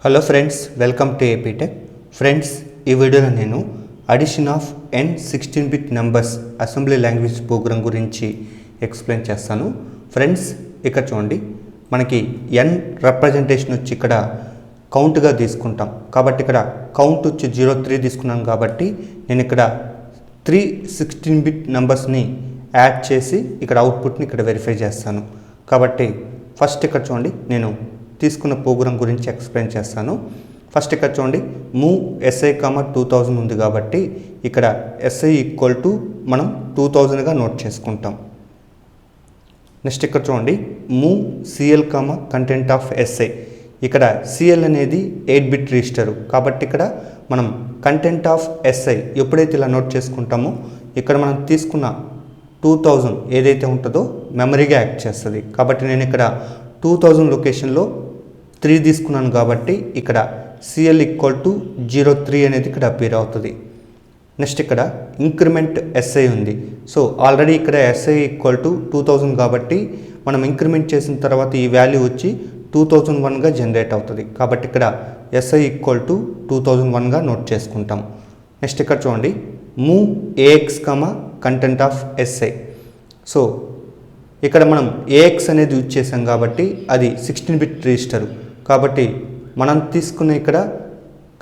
Hello friends, welcome to AP tech. Friends, ఈ వీడియోలో నేను addition of n16 bit numbers assembly language program గురించి explain చేస్తాను. Friends, ఇక్కడ చూడండి, మనకి n రిప్రజెంటేషన్ వచ్చి ఇక్కడ కౌంట్గా తీసుకుంటాం కాబట్టి ఇక్కడ కౌంట్ వచ్చి 03 తీసుకున్నాను కాబట్టి నేను ఇక్కడ 16 బిట్ నంబర్స్ని యాడ్ చేసి ఇక్కడ అవుట్పుట్ని ఇక్కడ వెరిఫై చేస్తాను. కాబట్టి ఫస్ట్ ఇక్కడ చూడండి, నేను తీసుకున్న ప్రోగ్రామ్ గురించి ఎక్స్ప్లెయిన్ చేస్తాను. ఫస్ట్ ఇక్కడ చూడండి, మూవ్ ఎస్ఐ 2000 ఉంది కాబట్టి ఇక్కడ ఎస్ఐ ఈక్వల్ టు మనం 2000గా నోట్ చేసుకుంటాం. నెక్స్ట్ ఇక్కడ చూడండి, move CL content of SI. ఇక్కడ సిఎల్ అనేది 8 బిట్ రిజిస్టర్ కాబట్టి ఇక్కడ మనం కంటెంట్ ఆఫ్ ఎస్ఐ ఎప్పుడైతే ఇలా నోట్ చేసుకుంటామో ఇక్కడ మనం తీసుకున్న 2000 ఏదైతే ఉంటుందో మెమరీగా యాక్ట్ చేస్తుంది. కాబట్టి నేను ఇక్కడ 2000 లొకేషన్లో 3 తీసుకున్నాను కాబట్టి ఇక్కడ సిఎల్ ఈక్వల్ టు 03 అనేది ఇక్కడ అపీర్ అవుతుంది. నెక్స్ట్ ఇక్కడ ఇంక్రిమెంట్ ఎస్ఐ ఉంది. సో ఆల్రెడీ ఇక్కడ ఎస్ఐ ఈక్వల్ టు 2000 కాబట్టి మనం ఇంక్రిమెంట్ చేసిన తర్వాత ఈ వాల్యూ వచ్చి 2001గా జనరేట్ అవుతుంది. కాబట్టి ఇక్కడ ఎస్ఐ ఈక్వల్ టు 2001గా నోట్ చేసుకుంటాం. నెక్స్ట్ ఇక్కడ చూడండి, move AX content of SI. So ఇక్కడ మనం ఏఎక్స్ అనేది యూజ్ చేసాం కాబట్టి అది 16 బిట్ రిజిస్టర్ కాబట్టి మనం తీసుకున్న ఇక్కడ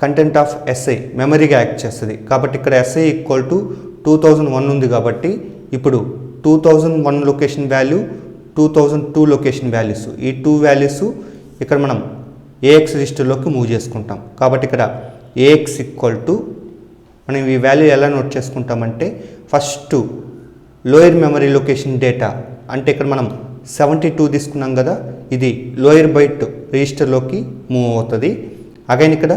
కంటెంట్ ఆఫ్ ఎస్ఐ మెమరీగా యాక్ట్ చేస్తుంది. కాబట్టి ఇక్కడ ఎస్ఐ ఈక్వల్ టు 2001 ఉంది కాబట్టి ఇప్పుడు 2001 లొకేషన్ వాల్యూ 2002 లొకేషన్ వాల్యూస్ ఈ 2 వాల్యూస్ ఇక్కడ మనం ఏఎక్స్ రిజిస్టర్లోకి మూవ్ చేసుకుంటాం. కాబట్టి ఇక్కడ ఏఎక్స్ ఈక్వల్ టు మనం ఈ వాల్యూ ఎలా నోట్ చేసుకుంటామంటే first lower memory location data అంటే ఇక్కడ మనం 72 తీసుకున్నాం కదా, ఇది లోయర్ బైట్ రిజిస్టర్లోకి మూవ్ అవుతుంది. అగైన్ ఇక్కడ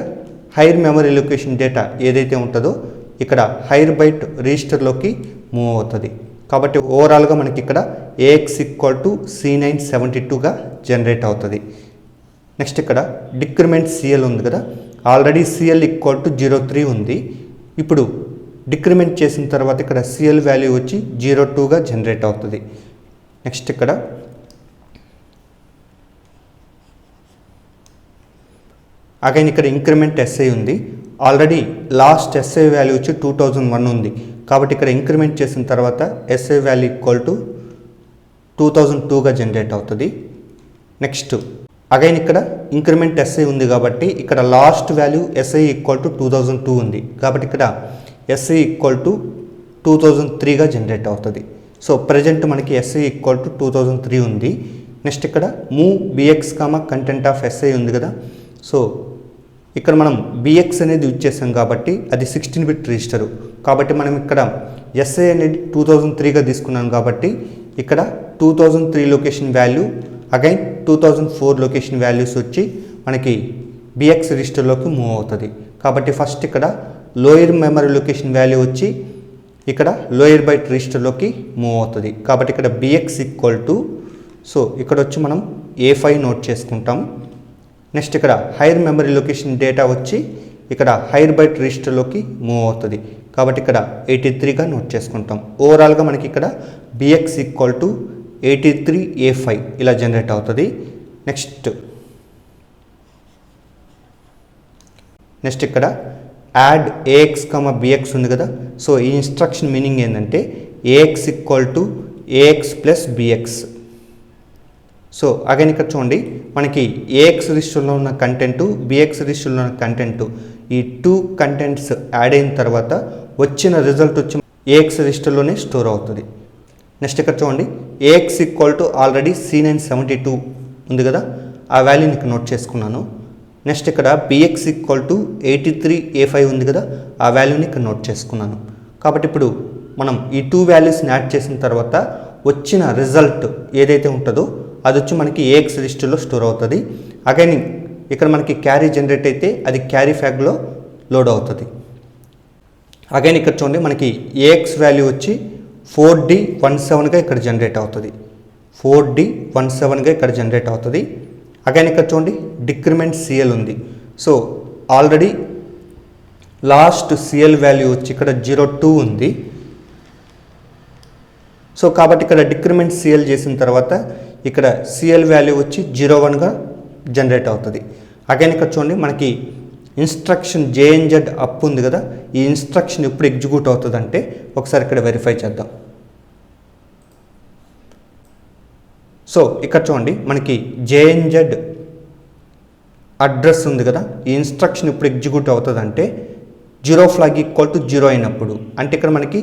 హైయర్ మెమరీ లొకేషన్ డేటా ఏదైతే ఉంటుందో ఇక్కడ హైయర్ బైట్ రిజిస్టర్లోకి మూవ్ అవుతుంది. కాబట్టి ఓవరాల్గా మనకి ఇక్కడ ఏఎక్స్ ఈక్వల్ టు C972గా జనరేట్ అవుతుంది. నెక్స్ట్ ఇక్కడ డిక్రిమెంట్ సిఎల్ ఉంది కదా, ఆల్రెడీ సిఎల్ ఈక్వల్ టు 03 ఉంది. ఇప్పుడు డిక్రిమెంట్ చేసిన తర్వాత ఇక్కడ సిఎల్ వాల్యూ వచ్చి 02గా జనరేట్ అవుతుంది. నెక్స్ట్ ఇక్కడ అగైన్ ఇక్కడ ఇంక్రిమెంట్ ఎస్ఐ ఉంది. ఆల్రెడీ లాస్ట్ ఎస్ఐ వాల్యూ వచ్చి 2001 ఉంది కాబట్టి ఇక్కడ ఇంక్రిమెంట్ చేసిన తర్వాత ఎస్ఐ వాల్యూ ఈక్వల్ టు 2002గా జనరేట్ అవుతుంది. నెక్స్ట్ అగైన్ ఇక్కడ ఇంక్రిమెంట్ ఎస్ఐ ఉంది కాబట్టి ఇక్కడ last value SI equal to 2002 ఉంది కాబట్టి ఇక్కడ ఎస్ఐ ఈక్వల్ టు 2003గా జనరేట్ అవుతుంది. సో ప్రజెంట్ మనకి ఎస్ఐ ఈక్వల్ టు 2003 ఉంది. నెక్స్ట్ ఇక్కడ move BX content of SI ఉంది కదా, సో ఇక్కడ మనం బిఎక్స్ అనేది యూజ్ చేసాం కాబట్టి అది 16 బిట్ రిజిస్టర్ కాబట్టి మనం ఇక్కడ ఎస్ఐ అనేది 2003గా తీసుకున్నాం కాబట్టి ఇక్కడ 2003 location value again 2004 location values వచ్చి మనకి బిఎక్స్ రిజిస్టర్లోకి మూవ్ అవుతుంది. కాబట్టి ఫస్ట్ ఇక్కడ లోయర్ మెమరీ లొకేషన్ వాల్యూ వచ్చి ఇక్కడ లోయర్ బైట్ రిజిస్టర్లోకి మూవ్ అవుతుంది. కాబట్టి ఇక్కడ బిఎక్స్ ఈక్వల్ టు సో ఇక్కడ వచ్చి మనం A5 నోట్ చేసుకుంటాం. నెక్స్ట్ ఇక్కడ హైయర్ మెమరీ లొకేషన్ డేటా వచ్చి ఇక్కడ హైయర్ బైట్ రిజిస్టర్లోకి మూవ్ అవుతుంది కాబట్టి ఇక్కడ 83గా నోట్ చేసుకుంటాం. ఓవరాల్గా మనకి ఇక్కడ బిఎక్స్ ఈక్వల్ టు 83A5 ఇలా జనరేట్ అవుతుంది. నెక్స్ట్ ఇక్కడ యాడ్ ఏఎక్స్ బిఎక్స్ ఉంది కదా, సో ఈ ఇన్స్ట్రక్షన్ మీనింగ్ ఏంటంటే AX equal to AX plus BX. So again ఇక్కడ చూడండి, మనకి ఏఎక్స్ రిజిస్టర్లో ఉన్న కంటెంట్ బిఎక్స్ రిజిస్టర్లో ఉన్న కంటెంట్ ఈ 2 కంటెంట్స్ యాడ్ అయిన తర్వాత వచ్చిన రిజల్ట్ వచ్చి ఏఎక్స్ రిజిస్టర్లోనే స్టోర్ అవుతుంది. నెక్స్ట్ ఇక్కడ చూడండి, AX equal to already C972 ఉంది కదా, ఆ వాల్యూని ఇక్కడ నోట్ చేసుకున్నాను. నెక్స్ట్ ఇక్కడ బిఎక్స్ ఈక్వల్ టు 83A5 ఉంది కదా, ఆ వాల్యూని ఇక్కడ నోట్ చేసుకున్నాను. కాబట్టి ఇప్పుడు మనం ఈ 2 వాల్యూస్ని యాడ్ చేసిన తర్వాత వచ్చిన రిజల్ట్ ఏదైతే ఉంటుందో అది వచ్చి మనకి ఏఎక్స్ రిజిస్టర్లో స్టోర్ అవుతుంది. అగైన్ ఇక్కడ మనకి క్యారీ జనరేట్ అయితే అది క్యారీ ఫ్యాగ్లో లోడ్ అవుతుంది. అగైన్ ఇక్కడ చూడండి, మనకి ఏఎక్స్ వాల్యూ వచ్చి 4D17గా ఇక్కడ జనరేట్ అవుతుంది. 4D17గా ఇక్కడ జనరేట్ అవుతుంది. అగైన్ ఇక్కడ చూడండి, డిక్రిమెంట్ సిఎల్ ఉంది. So already last CL value వచ్చి ఇక్కడ 02 ఉంది. సో కాబట్టి ఇక్కడ డిక్రిమెంట్ సిఎల్ చేసిన తర్వాత ఇక్కడ సిఎల్ వాల్యూ వచ్చి 01గా జనరేట్ అవుతుంది. అగైన్ ఇక్కడ చూడండి మనకి ఇన్స్ట్రక్షన్ జేఎన్జెడ్ అప్ ఉంది కదా, ఈ ఇన్స్ట్రక్షన్ ఎప్పుడు ఎగ్జిక్యూట్ అవుతుందంటే ఒకసారి ఇక్కడ వెరిఫై చేద్దాం. సో ఇక్కడ చూడండి మనకి జేఎన్జెడ్ అడ్రస్ ఉంది కదా, ఈ ఇన్స్ట్రక్షన్ ఇప్పుడు ఎగ్జిక్యూట్ అవుతుందంటే zero flag equal to zero అయినప్పుడు, అంటే ఇక్కడ మనకి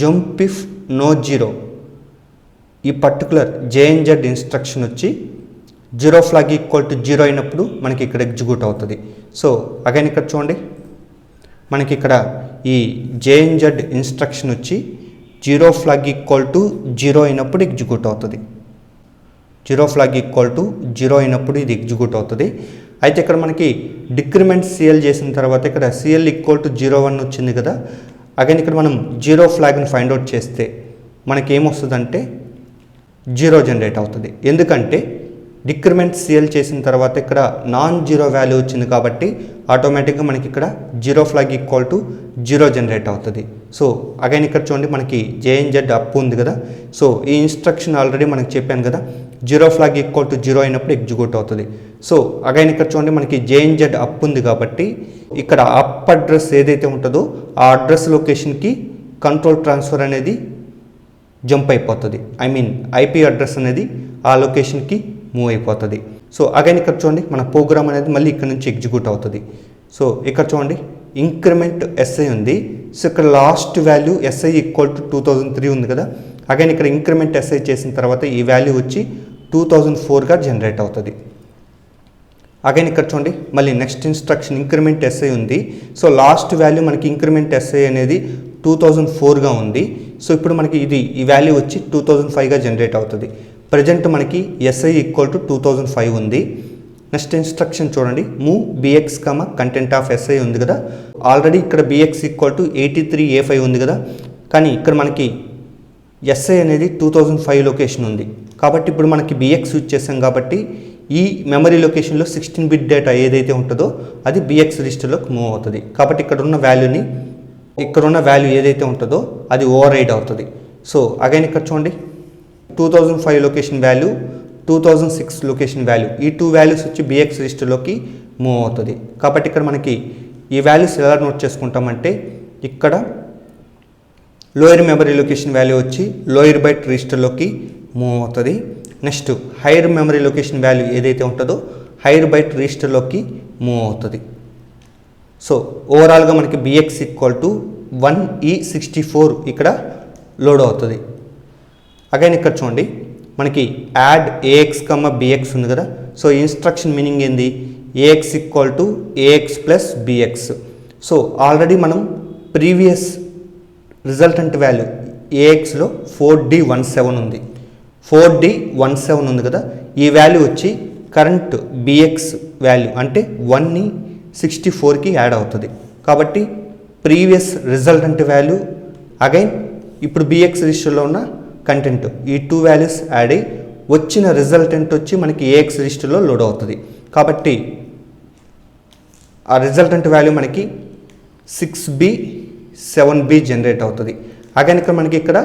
జంప్ ఇఫ్ నో జీరో ఈ పర్టికులర్ జేఎన్జెడ్ ఇన్స్ట్రక్షన్ వచ్చి zero flag equal to zero అయినప్పుడు మనకి ఇక్కడ ఎగ్జిక్యూట్ అవుతుంది. సో అగైన్ ఇక్కడ చూడండి మనకి ఇక్కడ ఈ జేఎన్జెడ్ ఇన్స్ట్రక్షన్ వచ్చి zero flag equal to zero అయినప్పుడు ఎగ్జిక్యూట్ అవుతుంది. Zero flag equal to zero అయినప్పుడు ఇది ఎగ్జిక్యూట్ అవుతుంది. అయితే ఇక్కడ మనకి డిక్రిమెంట్ సిఎల్ చేసిన తర్వాత ఇక్కడ సిఎల్ ఈక్వల్ టు 01 వచ్చింది కదా, అగైన్ ఇక్కడ మనం జీరో ఫ్లాగ్ని ఫైండ్ అవుట్ చేస్తే మనకి ఏమొస్తుందంటే జీరో జనరేట్ అవుతుంది. ఎందుకంటే డిక్రిమెంట్ సిఎల్ చేసిన తర్వాత ఇక్కడ నాన్ జీరో వాల్యూ వచ్చింది కాబట్టి ఆటోమేటిక్గా మనకి ఇక్కడ zero flag equal to zero generate అవుతుంది. సో అగైన్ ఇక్కడ చూడండి మనకి జేఎన్జెడ్ అప్ ఉంది కదా, సో ఈ ఇన్స్ట్రక్షన్ ఆల్రెడీ మనకి చెప్పాను కదా, zero flag equal to zero అయినప్పుడు ఎగ్జిక్యూట్ అవుతుంది. సో అగైన్ ఇక్కడ చూడండి మనకి జేఎన్జెడ్ అప్ ఉంది కాబట్టి ఇక్కడ అప్ అడ్రస్ ఏదైతే ఉంటుందో ఆ అడ్రస్ లొకేషన్కి కంట్రోల్ ట్రాన్స్ఫర్ అనేది జంప్ అయిపోతుంది. ఐ మీన్ ఐపీ అడ్రస్ అనేది ఆ లొకేషన్కి మూవ్ అయిపోతుంది. సో అగైన్ ఇక్కడ చూడండి మన ప్రోగ్రామ్ అనేది మళ్ళీ ఇక్కడ నుంచి ఎగ్జిక్యూట్ అవుతుంది. సో ఇక్కడ చూడండి ఇంక్రిమెంట్ ఎస్ఐ ఉంది. సో ఇక్కడ last value SI equal to 2003 ఉంది కదా, అగైన్ ఇక్కడ ఇంక్రిమెంట్ ఎస్ఐ చేసిన తర్వాత ఈ వాల్యూ వచ్చి 2004గా జనరేట్ అవుతుంది. అగైన్ ఇక్కడ చూడండి మళ్ళీ నెక్స్ట్ ఇన్స్ట్రక్షన్ ఇంక్రిమెంట్ ఎస్ఐ ఉంది. సో లాస్ట్ వాల్యూ మనకి ఇంక్రిమెంట్ ఎస్ఐ అనేది 2004గా ఉంది. సో ఇప్పుడు మనకి ఈ వాల్యూ వచ్చి 2005గా జనరేట్ అవుతుంది. ప్రజెంట్ మనకి ఎస్ఐ ఈక్వల్ టు 2005 ఉంది. నెక్స్ట్ ఇన్స్ట్రక్షన్ చూడండి move BX content of SI ఉంది కదా, ఆల్రెడీ ఇక్కడ బిఎక్స్ ఈక్వల్ టు 83A5 ఉంది కదా, కానీ ఇక్కడ మనకి ఎస్ఐ అనేది 2005 లొకేషన్ ఉంది కాబట్టి ఇప్పుడు మనకి బిఎక్స్ యూజ్ చేసాం కాబట్టి ఈ మెమరీ లొకేషన్లో 16 బిట్ డేటా ఏదైతే ఉంటుందో అది బిఎక్స్ రిజిస్టర్లోకి మూవ్ అవుతుంది. కాబట్టి ఇక్కడున్న వాల్యూ ఏదైతే ఉంటుందో అది ఓవర్ రైడ్ అవుతుంది. సో అగైన్ ఇక్కడ చూడండి 2005 లొకేషన్ వాల్యూ 2006 లొకేషన్ వాల్యూ ఈ 2 వాల్యూస్ వచ్చి బిఎక్స్ రిజిస్టర్లోకి మూవ్ అవుతుంది. కాబట్టి ఇక్కడ మనకి ఈ వాల్యూస్ ఎలా నోట్ చేసుకుంటామంటే ఇక్కడ లోయర్ మెమరీ లొకేషన్ వాల్యూ వచ్చి లోయర్ బైట్ రిజిస్టర్లోకి మూవ్ అవుతుంది. Next hire memory location value ఏదైతే ఉంటుందో హైయర్ బైట్ రిజిస్టర్లోకి మూవ్ అవుతుంది. సో ఓవరాల్గా మనకి బిఎక్స్ ఈక్వల్ టు 1E64 ఇక్కడ లోడ్ అవుతుంది. అగైన్ ఇక్కడ చూడండి మనకి యాడ్ ఏఎక్స్ బిఎక్స్ ఉంది కదా, సో ఇన్స్ట్రక్షన్ మీనింగ్ ఏంది, AX equal to AX plus BX. So already మనం ప్రీవియస్ రిజల్టెంట్ వాల్యూ ఏఎక్స్లో 4D17 ఉంది, 4D17 ఉంది కదా, ఈ వాల్యూ వచ్చి కరెంట్ బిఎక్స్ వాల్యూ అంటే 1E64కి యాడ్ అవుతుంది. కాబట్టి ప్రీవియస్ రిజల్టెంట్ వాల్యూ అగైన్ ఇప్పుడు బిఎక్స్ రిజిస్టర్లో ఉన్న కంటెంట్ ఈ 2 వాల్యూస్ యాడ్ అయ్యి వచ్చిన రిజల్టెంట్ వచ్చి మనకి ఏఎక్స్ రిజిస్టర్లో లోడ్ అవుతుంది. కాబట్టి ఆ రిజల్టెంట్ వాల్యూ మనకి 6B 7B జనరేట్ అవుతుంది. అగైన్ ఇక్కడ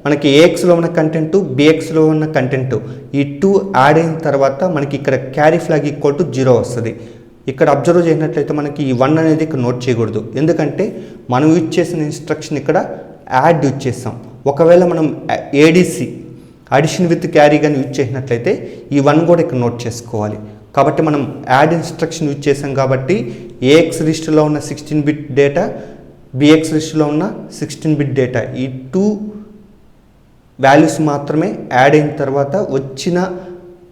మనకి ఏఎక్స్లో ఉన్న కంటెంట్ బిఎక్స్లో ఉన్న కంటెంట్ ఈ 2 యాడ్ అయిన తర్వాత మనకి ఇక్కడ క్యారీ ఫ్లాగ్ ఈక్వల్ టు 0 వస్తుంది. ఇక్కడ అబ్జర్వ్ చేసినట్లయితే మనకి ఈ 1 అనేది ఇక్కడ నోట్ చేయకూడదు, ఎందుకంటే మనం యూజ్ చేసిన ఇన్స్ట్రక్షన్ ఇక్కడ యాడ్ యూజ్ చేస్తాం. ఒకవేళ మనం ఏడిసి అడిషన్ విత్ క్యారీ కానీ యూజ్ చేసినట్లయితే ఈ 1 కూడా ఇక్కడ నోట్ చేసుకోవాలి. కాబట్టి మనం యాడ్ ఇన్స్ట్రక్షన్ యూజ్ చేసాం కాబట్టి ఏఎక్స్ రిజిస్టర్లో ఉన్న 16 బిట్ డేటా బిఎక్స్ రిజిస్టర్లో ఉన్న 16 బిట్ డేటా ఈ 2 వాల్యూస్ మాత్రమే యాడ్ అయిన తర్వాత వచ్చిన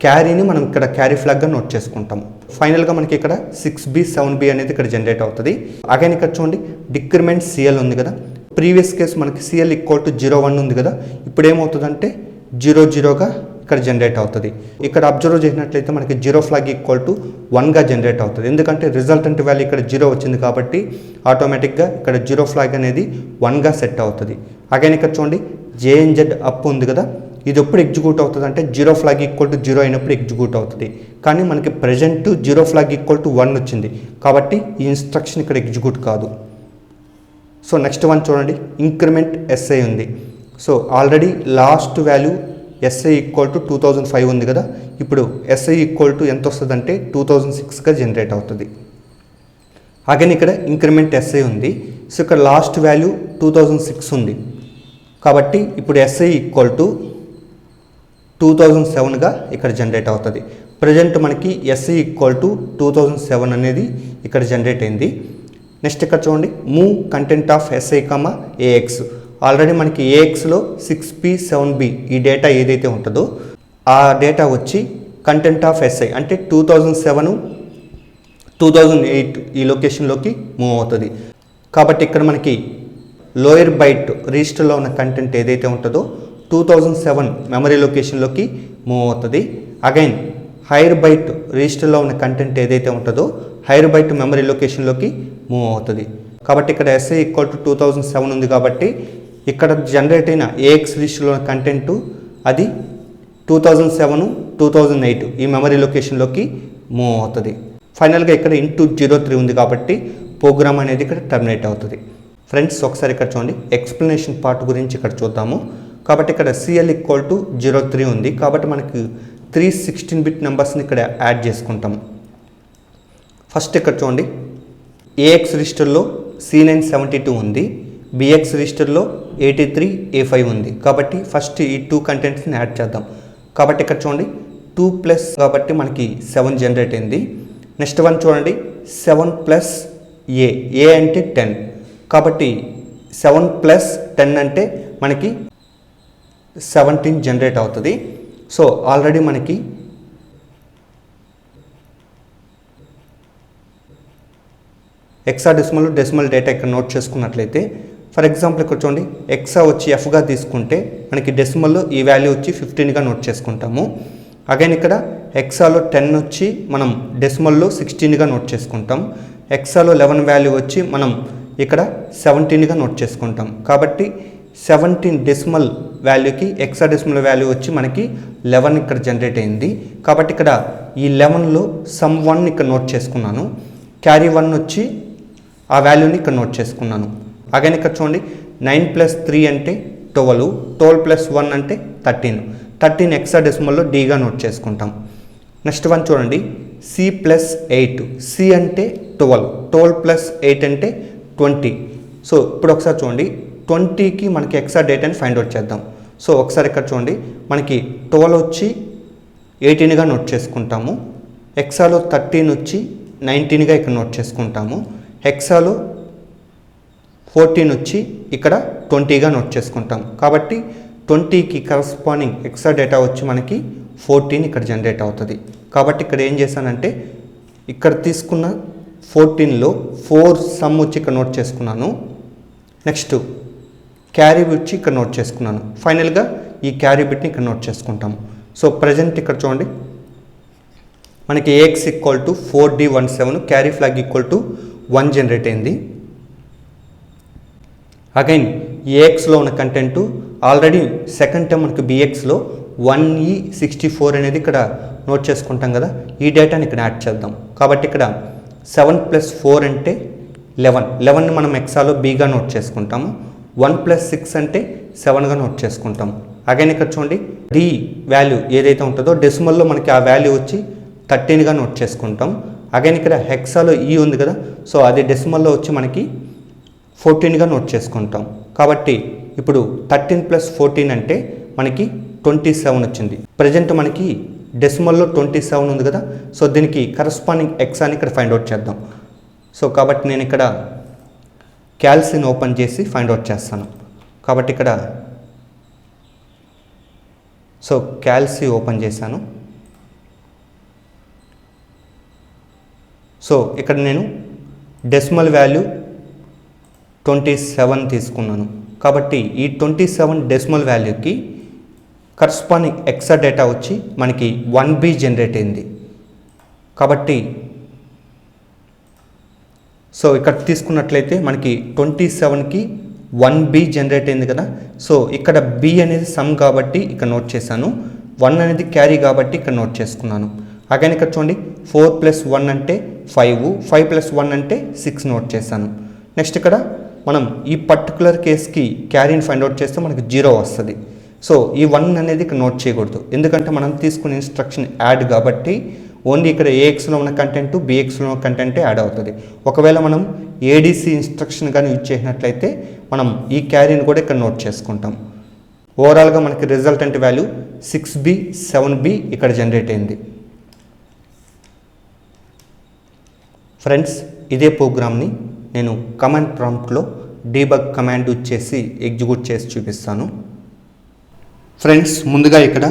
క్యారీని మనం ఇక్కడ క్యారీ ఫ్లాగ్గా నోట్ చేసుకుంటాం. ఫైనల్గా మనకి ఇక్కడ 6B 7B అనేది ఇక్కడ జనరేట్ అవుతుంది. అగైన్ ఇక్కడ చూడండి డిక్రిమెంట్ సిఎల్ ఉంది కదా, ప్రీవియస్ కేసు మనకి సిఎల్ ఈక్వల్ టు 01 ఉంది కదా, ఇప్పుడు ఏమవుతుందంటే 00గా ఇక్కడ జనరేట్ అవుతుంది. ఇక్కడ అబ్జర్వ్ చేసినట్లయితే మనకి 0 ఫ్లాగ్ ఈక్వల్ టు 1గా జనరేట్ అవుతుంది, ఎందుకంటే రిజల్టెంట్ వాల్యూ ఇక్కడ 0 వచ్చింది కాబట్టి ఆటోమేటిక్గా ఇక్కడ 0 ఫ్లాగ్ అనేది 1గా సెట్ అవుతుంది. అగైన్ ఇక్కడ చూడండి జేఎన్జెడ్ అప్ ఉంది కదా, ఇది ఎప్పుడు ఎగ్జిక్యూట్ అవుతుంది అంటే 0 ఫ్లాగ్ ఈక్వల్ టు 0 అయినప్పుడు ఎగ్జిక్యూట్ అవుతుంది. కానీ మనకి ప్రజెంట్ 0 ఫ్లాగ్ ఈక్వల్ టు 1 వచ్చింది కాబట్టి ఈ ఇన్స్ట్రక్షన్ ఇక్కడ ఎగ్జిక్యూట్ కాదు. సో నెక్స్ట్ వన్ చూడండి ఇంక్రిమెంట్ ఎస్ఐ ఉంది. So already last value SI equal to 2005 ఉంది కదా, ఇప్పుడు ఎస్ఐ ఈక్వల్ టు ఎంత వస్తుందంటే 2006గా జనరేట్ అవుతుంది. అగైన్ ఇక్కడ ఇంక్రిమెంట్ ఎస్ఐ ఉంది. సో ఇక్కడ లాస్ట్ వాల్యూ 2006 ఉంది కాబట్టి ఇప్పుడు ఎస్ఐ ఈక్వల్ టు 2007గా ఇక్కడ జనరేట్ అవుతుంది. ప్రజెంట్ మనకి ఎస్ఐ ఈక్వల్ టు 2007 అనేది ఇక్కడ జనరేట్ అయింది. నెక్స్ట్ ఇక్కడ చూడండి, move content of SI comma AX. Already మనకి ఏఎక్స్లో 6P 7B ఈ డేటా ఏదైతే ఉంటుందో ఆ డేటా వచ్చి కంటెంట్ ఆఫ్ ఎస్ఐ అంటే 2007 2008 ఈ లొకేషన్లోకి మూవ్ అవుతుంది. కాబట్టి ఇక్కడ మనకి లోయర్ బైట్ రిజిస్టర్లో ఉన్న కంటెంట్ ఏదైతే ఉంటుందో 2007 మెమరీ లొకేషన్లోకి మూవ్ అవుతుంది. అగైన్ హైయర్ బైట్ రిజిస్టర్లో ఉన్న కంటెంట్ ఏదైతే ఉంటుందో హైయర్ బైట్ మెమరీ లొకేషన్లోకి మూవ్ అవుతుంది. కాబట్టి ఇక్కడ ఎస్ఐ ఈక్వల్ టు 2007 ఉంది కాబట్టి ఇక్కడ జనరేట్ అయిన ఏఎక్స్ రిజిస్టర్లో ఉన్న కంటెంట్ అది 2007 2008 ఈ మెమరీ లొకేషన్లోకి మూవ్ అవుతుంది. ఫైనల్గా ఇక్కడ *03 ఉంది కాబట్టి ప్రోగ్రామ్ అనేది ఇక్కడ టర్మినేట్ అవుతుంది. ఫ్రెండ్స్ ఒకసారి ఇక్కడ చూడండి, ఎక్స్ప్లెనేషన్ పార్ట్ గురించి ఇక్కడ చూద్దాము. కాబట్టి ఇక్కడ CL ఈక్వల్ టు 03 ఉంది కాబట్టి మనకి 3 16-bit నెంబర్స్ని ఇక్కడ యాడ్ చేసుకుంటాము. ఫస్ట్ ఇక్కడ చూడండి, AX రిజిస్టర్లో C972 ఉంది, BX రిజిస్టర్లో 83A5 ఉంది. కాబట్టి ఫస్ట్ ఈ 2 కంటెంట్స్ని యాడ్ చేద్దాం. కాబట్టి ఇక్కడ చూడండి 2 ప్లస్ కాబట్టి మనకి 7 జనరేట్ అయింది. నెక్స్ట్ వన్ చూడండి 7 ప్లస్ ఏ అంటే 10 కాబట్టి 7 ప్లస్ 10 అంటే మనకి 17 జనరేట్ అవుతుంది. సో ఆల్రెడీ మనకి హెక్సాడెసిమల్ డెసిమల్ డేటా ఇక్కడ నోట్ చేసుకున్నట్లయితే ఫర్ ఎగ్జాంపుల్ ఇక్కడ చూడండి ఎక్సా వచ్చి ఎఫ్గా తీసుకుంటే మనకి డెసిమల్లో ఈ వాల్యూ వచ్చి 15గా నోట్ చేసుకుంటాము. అగైన్ ఇక్కడ హెక్సాలో 10 వచ్చి మనం డెసిమల్లో 16గా నోట్ చేసుకుంటాం. హెక్సాలో 11 వాల్యూ వచ్చి మనం ఇక్కడ 17గా నోట్ చేసుకుంటాం. కాబట్టి 17 డెసిమల్ వాల్యూకి హెక్సాడెసిమల్ వాల్యూ వచ్చి మనకి 11 ఇక్కడ జనరేట్ అయింది. కాబట్టి ఇక్కడ ఈ 11లో సమ్ 1 ఇక్కడ నోట్ చేసుకున్నాను, క్యారీ 1 వచ్చి ఆ వాల్యూని ఇక్కడ నోట్ చేసుకున్నాను. అగైన్ ఇక్కడ చూడండి 9 ప్లస్ 3 అంటే 12, 12 ప్లస్ 1 అంటే 13 హెక్సాడెసిమల్లో డీగా నోట్ చేసుకుంటాం. నెక్స్ట్ వన్ చూడండి C ప్లస్ 8, C అంటే 12 ప్లస్ 8 అంటే 20. సో ఇప్పుడు ఒకసారి చూడండి 20కి మనకి ఎక్సా డేటాని ఫైండ్ అవుట్ చేద్దాం. సో ఒకసారి ఇక్కడ చూడండి మనకి 12 వచ్చి 18గా నోట్ చేసుకుంటాము, హెక్సాలో 13 వచ్చి 19గా ఇక్కడ నోట్ చేసుకుంటాము, హెక్సాలో 14 వచ్చి ఇక్కడ 20గా నోట్ చేసుకుంటాం. కాబట్టి 20కి కరస్పాండింగ్ ఎక్సా డేటా వచ్చి మనకి 14 ఇక్కడ జనరేట్ అవుతుంది. కాబట్టి ఇక్కడ ఏం చేశానంటే ఇక్కడ తీసుకున్న 14లో 4 సమ్ వచ్చి ఇక్కడ నోట్ చేసుకున్నాను, నెక్స్ట్ క్యారీ వచ్చి ఇక్కడ నోట్ చేసుకున్నాను. ఫైనల్గా ఈ క్యారీ బిట్ని ఇక్కడ నోట్ చేసుకుంటాము. సో ప్రజెంట్ ఇక్కడ చూడండి మనకి AX equal to 4D17 carry flag equal to 1 generate అయింది. అగైన్ ఏఎక్స్లో ఉన్న కంటెంట్ ఆల్రెడీ సెకండ్ టర్మ్ మనకి BXలో 1E64 అనేది ఇక్కడ నోట్ చేసుకుంటాం కదా, ఈ డేటాని ఇక్కడ యాడ్ చేద్దాం. కాబట్టి ఇక్కడ 7 ప్లస్ 4 అంటే 11ని మనం ఎక్సాలో Bగా నోట్ చేసుకుంటాము, 1 ప్లస్ 6 అంటే 7గా నోట్ చేసుకుంటాం. అగైన్ ఇక్కడ చూడండి D వాల్యూ ఏదైతే ఉంటుందో డెసిమల్లో మనకి ఆ వాల్యూ వచ్చి 13గా నోట్ చేసుకుంటాం. అగైన్ ఇక్కడ హెక్సాలో E ఉంది కదా, సో అది డెసిమల్లో వచ్చి మనకి 14గా నోట్ చేసుకుంటాం. కాబట్టి ఇప్పుడు 13 ప్లస్ 14 అంటే మనకి 27 వచ్చింది. ప్రజెంట్ మనకి డెసిమల్లో 27 ఉంది కదా, సో దీనికి కరస్పాండింగ్ ఎక్సాని ఇక్కడ ఫైండ్ అవుట్ చేద్దాం. సో కాబట్టి నేను ఇక్కడ క్యాల్సిని ఓపెన్ చేసి ఫైండ్ అవుట్ చేస్తాను. కాబట్టి ఇక్కడ సో క్యాల్సి ఓపెన్ చేశాను. సో ఇక్కడ నేను డెసిమల్ వాల్యూ 27 తీసుకున్నాను. కాబట్టి ఈ 27 డెసిమల్ వాల్యూకి కరస్పాండింగ్ ఎక్సా డేటా వచ్చి మనకి 1B జనరేట్ అయింది. కాబట్టి సో ఇక్కడ తీసుకున్నట్లయితే మనకి 27కి 1B జనరేట్ అయింది కదా, సో ఇక్కడ B అనేది సమ్ కాబట్టి ఇక్కడ నోట్ చేశాను, 1 అనేది క్యారీ కాబట్టి ఇక్కడ నోట్ చేసుకున్నాను. అగైన్ ఇక్కడ చూడండి 4 ప్లస్ 1 అంటే 5, 5 ప్లస్ 1 అంటే 6 నోట్ చేశాను. నెక్స్ట్ ఇక్కడ మనం ఈ పర్టికులర్ కేస్కి క్యారీని ఫైండ్ అవుట్ చేస్తే మనకి 0 వస్తుంది. సో ఈ 1 అనేది ఇక్కడ నోట్ చేయకూడదు, ఎందుకంటే మనం తీసుకునే ఇన్స్ట్రక్షన్ యాడ్ కాబట్టి ఓన్లీ ఇక్కడ ఏఎక్స్లో ఉన్న కంటెంట్ బిఎక్స్లో ఉన్న కంటెంటే యాడ్ అవుతుంది. ఒకవేళ మనం ఏడీసీ ఇన్స్ట్రక్షన్ కానీ యూజ్ చేసినట్లయితే మనం ఈ క్యారీని కూడా ఇక్కడ నోట్ చేసుకుంటాం. ఓవరాల్గా మనకి రిజల్టెంట్ వాల్యూ 6B 7B ఇక్కడ జనరేట్ అయింది. ఫ్రెండ్స్, ఇదే ప్రోగ్రామ్ని నేను కమాండ్ ప్రాంప్ట్లో డీబగ్ కమాండ్ యూజ్ చేసి ఎగ్జిక్యూట్ చేసి చూపిస్తాను. ఫ్రెండ్స్, ముందుగా ఇక్కడ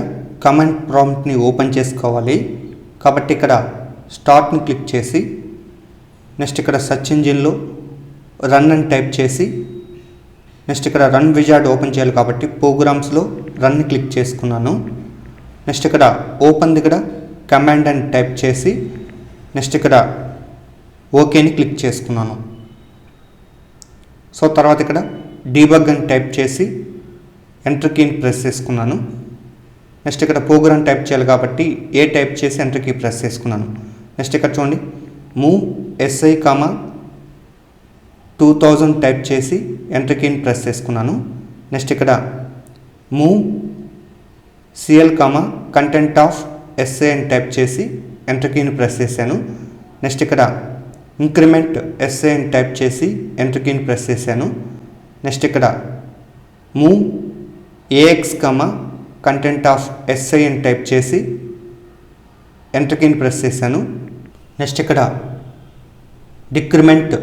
కమాండ్ ప్రాంప్ట్ని ఓపెన్ చేసుకోవాలి. కాబట్టి ఇక్కడ స్టార్ట్ని క్లిక్ చేసి నెక్స్ట్ ఇక్కడ సెర్చ్ ఇంజిన్లో రన్ అని టైప్ చేసి నెక్స్ట్ ఇక్కడ రన్ విజార్డ్ ఓపెన్ చేయాలి కాబట్టి ప్రోగ్రామ్స్లో రన్ని క్లిక్ చేసుకున్నాను. నెక్స్ట్ ఇక్కడ ఓపెన్ దగ్గర కమాండ్ అని టైప్ చేసి నెక్స్ట్ ఇక్కడ ఓకేని క్లిక్ చేసుకున్నాను. సో తర్వాత ఇక్కడ డీబగ్ అని టైప్ చేసి ఎంటర్ కీని ప్రెస్ చేసుకున్నాను. నెక్స్ట్ ఇక్కడ ప్రోగ్రామ్ టైప్ చేయాలి కాబట్టి ఏ టైప్ చేసి ఎంటర్ కీ ప్రెస్ చేసుకున్నాను. నెక్స్ట్ ఇక్కడ చూడండి మూవ్ SI, 2000 టైప్ చేసి ఎంటర్ కీని ప్రెస్ చేసుకున్నాను. నెక్స్ట్ ఇక్కడ move CL, content of SI అని టైప్ చేసి ఎంటర్ కీని ప్రెస్ చేశాను. నెక్స్ట్ ఇక్కడ ఇంక్రిమెంట్ SI అని టైప్ చేసి ఎంటర్ కీని ప్రెస్ చేశాను. నెక్స్ట్ ఇక్కడ move AX, content of SI అని టైప్ చేసి ఎంటర్ కీని ప్రెస్ చేశాను. నెక్స్ట్ ఇక్కడ డిక్రిమెంట్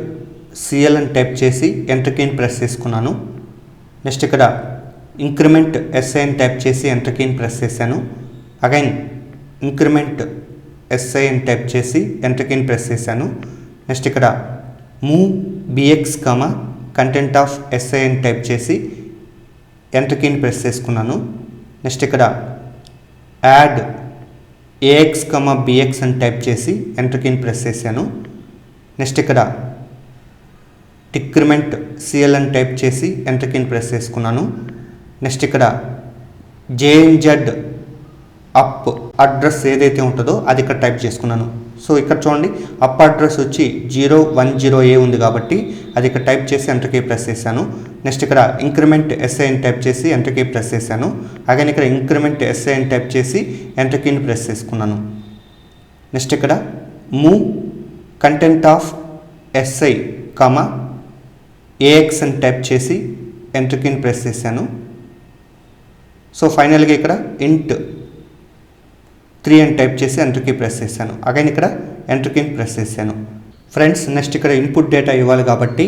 CL అని టైప్ చేసి ఎంటర్ కీని ప్రెస్ చేసుకున్నాను. నెక్స్ట్ ఇక్కడ ఇంక్రిమెంట్ SI అని టైప్ చేసి ఎంటర్ కీని ప్రెస్ చేశాను. అగైన్ ఇంక్రిమెంట్ SI అని టైప్ చేసి ఎంటర్ కీని ప్రెస్ చేశాను. నెక్స్ట్ ఇక్కడ move BX, content of SI అని టైప్ చేసి ఎంటర్ కీని ప్రెస్ చేసుకున్నాను. నెక్స్ట్ ఇక్కడ యాడ్ AX, BX అని టైప్ చేసి ఎంటర్ కీని ప్రెస్ చేశాను. నెక్స్ట్ ఇక్కడ డిక్రిమెంట్ CL అని టైప్ చేసి ఎంటర్ కీని ప్రెస్ చేసుకున్నాను. నెక్స్ట్ ఇక్కడ JNZ అప్ అడ్రస్ ఏదైతే ఉంటుందో అది ఇక్కడ టైప్ చేసుకున్నాను. సో ఇక్కడ చూడండి అప్ అడ్రస్ వచ్చి 010A ఉంది కాబట్టి అది ఇక్కడ టైప్ చేసి ఎంటర్ కీ ప్రెస్ చేశాను. నెక్స్ట్ ఇక్కడ ఇంక్రిమెంట్ SI అని టైప్ చేసి ఎంటర్ కీ ప్రెస్ చేశాను. అగైన్ ఇక్కడ ఇంక్రిమెంట్ SI అని టైప్ చేసి ఎంటర్ కీని ప్రెస్ చేసుకున్నాను. నెక్స్ట్ ఇక్కడ move content of SI, AX అని టైప్ చేసి ఎంటర్ కీని ప్రెస్ చేశాను. సో ఫైనల్గా ఇక్కడ ఇంట్ 3 అని టైప్ చేసి ఎంటర్ కీ ప్రెస్ చేశాను. అగైన్ ఇక్కడ ఎంటర్ కీని ప్రెస్ చేశాను. ఫ్రెండ్స్, నెక్స్ట్ ఇక్కడ ఇన్పుట్ డేటా ఇవ్వాలి కాబట్టి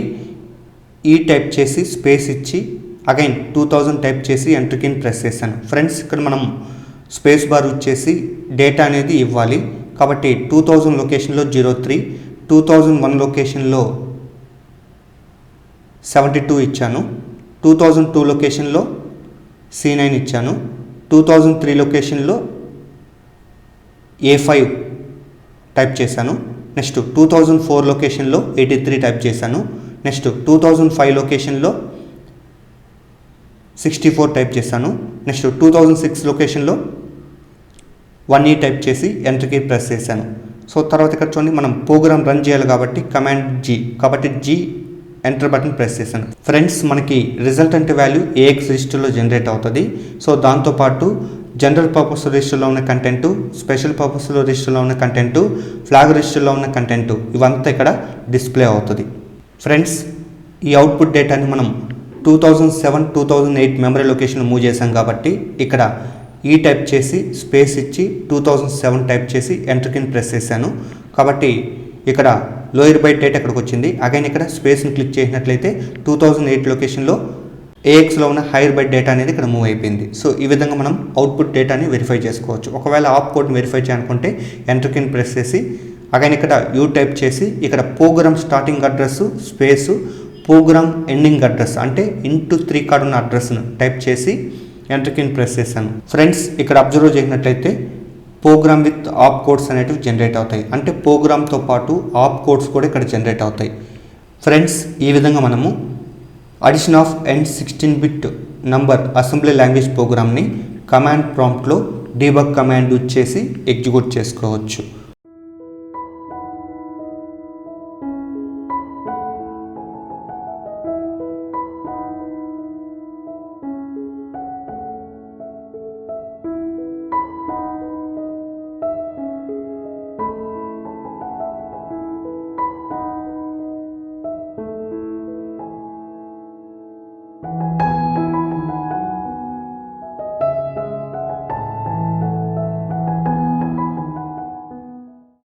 ఈ టైప్ చేసి స్పేస్ ఇచ్చి అగైన్ 2000 టైప్ చేసి ఎంటర్ కీని ప్రెస్ చేశాను. ఫ్రెండ్స్, ఇక్కడ మనం స్పేస్ బార్ వచ్చేసి డేటా అనేది ఇవ్వాలి కాబట్టి 2000 లొకేషన్లో 03, 2001 లొకేషన్లో 72 ఇచ్చాను, 2002 లొకేషన్లో C9 ఇచ్చాను, 2003 లొకేషన్లో A5 టైప్ చేశాను. నెక్స్ట్ 2004 లొకేషన్లో 83 టైప్ చేశాను. నెక్స్ట్ 2005 లొకేషన్లో 64 టైప్ చేశాను. నెక్స్ట్ 2006 లొకేషన్లో 1E టైప్ చేసి ఎంటర్ కీ ప్రెస్ చేశాను. సో తర్వాత ఇక్కడ చూడండి మనం ప్రోగ్రామ్ రన్ చేయాలి కాబట్టి కమాండ్ G కాబట్టి G ఎంటర్ బటన్ ప్రెస్ చేశాను. ఫ్రెండ్స్, మనకి రిజల్టెంట్ వాల్యూ AX రిజిస్టర్లో జనరేట్ అవుతుంది. సో దాంతోపాటు జనరల్ పర్పస్ రిజిస్టర్లో ఉన్న కంటెంట్, స్పెషల్ పర్పస్ రిజిస్టర్లో ఉన్న కంటెంట్, ఫ్లాగ్ రిజిస్టర్లో ఉన్న కంటెంట్ ఇవంతా ఇక్కడ డిస్ప్లే అవుతుంది. ఫ్రెండ్స్, ఈ అవుట్పుట్ డేటాని మనం 2007, 2008 మెమరీ లొకేషన్ మూవ్ చేసాం కాబట్టి ఇక్కడ ఈ టైప్ చేసి స్పేస్ ఇచ్చి 2007 టైప్ చేసి ఎంటర్ కీని ప్రెస్ చేశాను. కాబట్టి ఇక్కడ లోయర్ బైట్ డేటా ఇక్కడికి వచ్చింది. అగైన్ ఇక్కడ స్పేస్ని క్లిక్ చేసినట్లయితే 2008 లొకేషన్లో AXలో ఉన్న హైయర్ బైట్ డేటా అనేది ఇక్కడ మూవ్ అయిపోయింది. సో ఈ విధంగా మనం అవుట్పుట్ డేటాని వెరిఫై చేసుకోవచ్చు. ఒకవేళ ఆప్ కోడ్ని వెరిఫై చేయాలనుకుంటే ఎంటర్ కీని ప్రెస్ చేసి అగైన్ ఇక్కడ యూ టైప్ చేసి ఇక్కడ program starting address space program ending address అంటే ఇంటూ 3 కార్డు ఉన్న అడ్రస్ను టైప్ చేసి ఎంటర్ కీని ప్రెస్ చేశాను. ఫ్రెండ్స్, ఇక్కడ అబ్జర్వ్ చేసినట్లయితే ప్రోగ్రామ్ విత్ ఆప్ కోడ్స్ అనేటివి జనరేట్ అవుతాయి. అంటే ప్రోగ్రామ్తో పాటు ఆప్ కోడ్స్ కూడా ఇక్కడ జనరేట్ అవుతాయి. ఫ్రెండ్స్, ఈ విధంగా మనము addition of N16-bit number assembly language ప్రోగ్రామ్ని కమాండ్ ప్రాంప్ట్లో డీబగ్ కమాండ్ యూజ్ చేసి ఎగ్జిక్యూట్ చేసుకోవచ్చు.